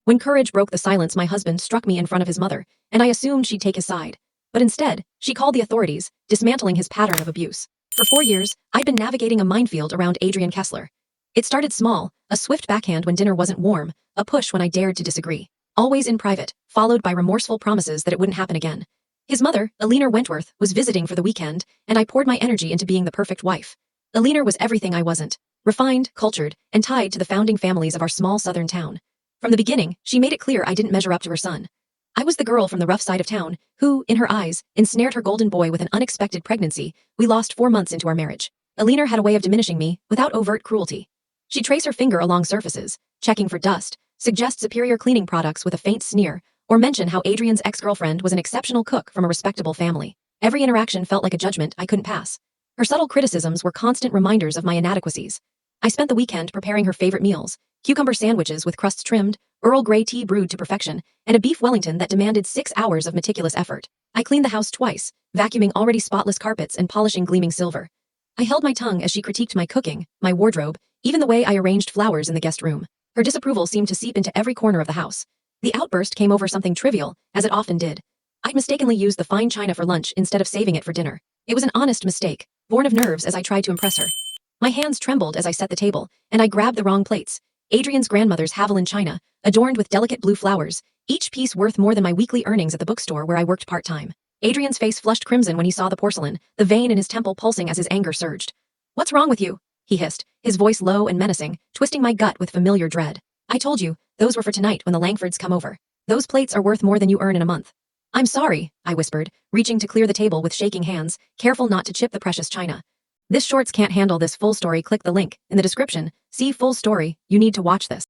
When courage broke the silence, my husband struck me in front of his mother, and I assumed she'd take his side. But instead, she called the authorities, dismantling his pattern of abuse. For 4 years, I'd been navigating a minefield around Adrian Kessler. It started small, a swift backhand when dinner wasn't warm, a push when I dared to disagree. Always in private, followed by remorseful promises that it wouldn't happen again. His mother, Eleanor Wentworth, was visiting for the weekend, and I poured my energy into being the perfect wife. Eleanor was everything I wasn't. Refined, cultured, and tied to the founding families of our small southern town. From the beginning, she made it clear I didn't measure up to her son. I was the girl from the rough side of town, who, in her eyes, ensnared her golden boy with an unexpected pregnancy. We lost 4 months into our marriage. Eleanor had a way of diminishing me, without overt cruelty. She'd trace her finger along surfaces, checking for dust, suggest superior cleaning products with a faint sneer, or mention how Adrian's ex-girlfriend was an exceptional cook from a respectable family. Every interaction felt like a judgment I couldn't pass. Her subtle criticisms were constant reminders of my inadequacies. I spent the weekend preparing her favorite meals: cucumber sandwiches with crusts trimmed, Earl Grey tea brewed to perfection, and a beef Wellington that demanded 6 hours of meticulous effort. I cleaned the house twice, vacuuming already spotless carpets and polishing gleaming silver. I held my tongue as she critiqued my cooking, my wardrobe, even the way I arranged flowers in the guest room. Her disapproval seemed to seep into every corner of the house. The outburst came over something trivial, as it often did. I'd mistakenly used the fine china for lunch instead of saving it for dinner. It was an honest mistake, born of nerves as I tried to impress her. My hands trembled as I set the table, and I grabbed the wrong plates. Adrian's grandmother's Haviland china, adorned with delicate blue flowers, each piece worth more than my weekly earnings at the bookstore where I worked part-time. Adrian's face flushed crimson when he saw the porcelain, the vein in his temple pulsing as his anger surged. "What's wrong with you?" he hissed, his voice low and menacing, twisting my gut with familiar dread. "I told you, those were for tonight when the Langfords come over. Those plates are worth more than you earn in a month." "I'm sorry," I whispered, reaching to clear the table with shaking hands, careful not to chip the precious china. This shorts can't handle this full story. Click the link in the description. See full story. You need to watch this.